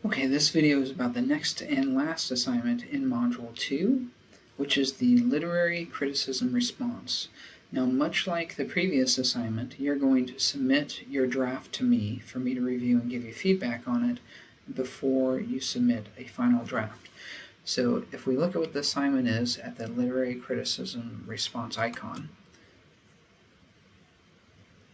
Okay, this video is about the next and last assignment in Module 2, which is the literary criticism response. Now, much like the previous assignment, you're going to submit your draft to me for me to review and give you feedback on it before you submit a final draft. So if we look at what the assignment is at the literary criticism response icon,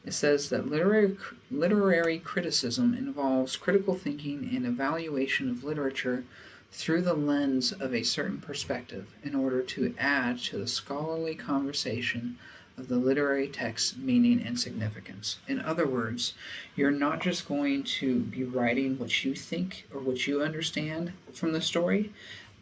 it says that literary criticism involves critical thinking and evaluation of literature through the lens of a certain perspective in order to add to the scholarly conversation of the literary text's meaning and significance. In other words, you're not just going to be writing what you think or what you understand from the story,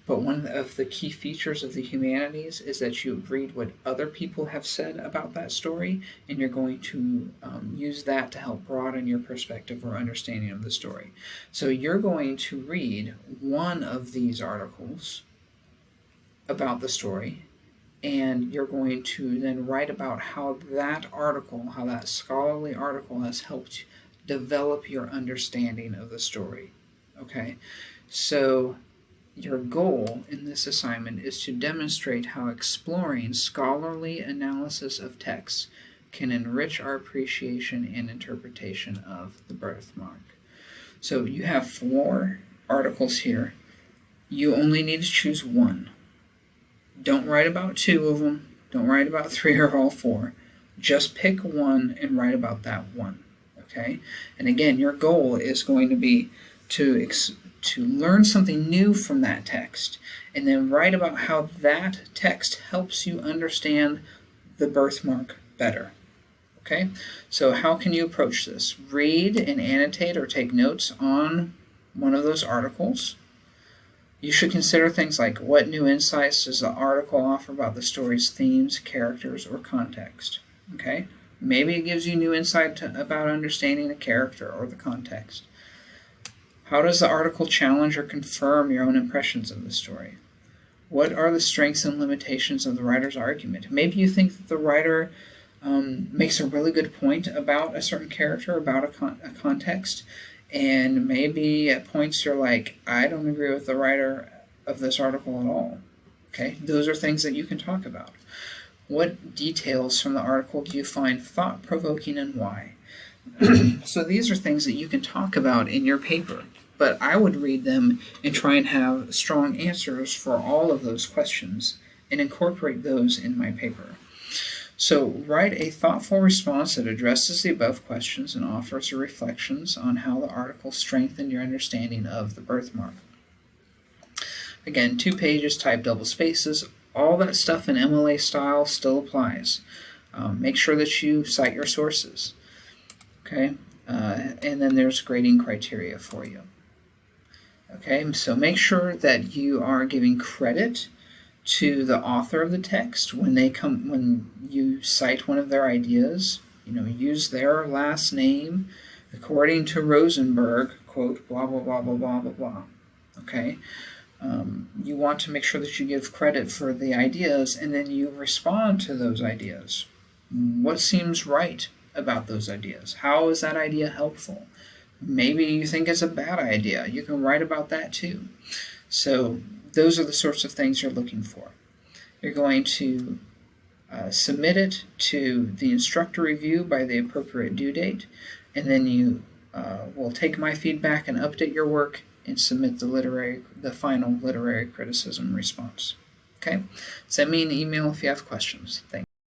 but one of the key features of the humanities is that you read what other people have said about that story, and you're going to use that to help broaden your perspective or understanding of the story. So you're going to read one of these articles about the story, and you're going to then write about how that article, how that scholarly article has helped develop your understanding of the story. Okay, so your goal in this assignment is to demonstrate how exploring scholarly analysis of texts can enrich our appreciation and interpretation of the birthmark. So you have 4 articles here. You only need to choose one. Don't write about 2 of them. Don't write about 3 or all 4. Just pick one and write about that one. Okay? And again, your goal is going to be to learn something new from that text, and then write about how that text helps you understand the birthmark better. Okay, so how can you approach this? Read and annotate or take notes on one of those articles. You should consider things like, what new insights does the article offer about the story's themes, characters, or context? Okay, maybe it gives you new insight about understanding a character or the context. How does the article challenge or confirm your own impressions of the story? What are the strengths and limitations of the writer's argument? Maybe you think that the writer makes a really good point about a certain character, about a context, and maybe at points you're like, I don't agree with the writer of this article at all. Okay, those are things that you can talk about. What details from the article do you find thought-provoking and why? So these are things that you can talk about in your paper, but I would read them and try and have strong answers for all of those questions and incorporate those in my paper. So write a thoughtful response that addresses the above questions and offers reflections on how the article strengthened your understanding of the birthmark. Again, 2 pages, type double spaces, all that stuff in MLA style still applies. Make sure that you cite your sources. Okay, and then there's grading criteria for you. Okay, so make sure that you are giving credit to the author of the text when you cite one of their ideas. Use their last name. According to Rosenberg, quote, blah, blah, blah, blah, blah, blah, blah. Okay, you want to make sure that you give credit for the ideas, and then you respond to those ideas. What seems right about those ideas? How is that idea helpful? Maybe you think it's a bad idea. You can write about that too. So those are the sorts of things you're looking for. You're going to submit it to the instructor review by the appropriate due date, and then you will take my feedback and update your work and submit the final literary criticism response. Okay? Send me an email if you have questions. Thanks.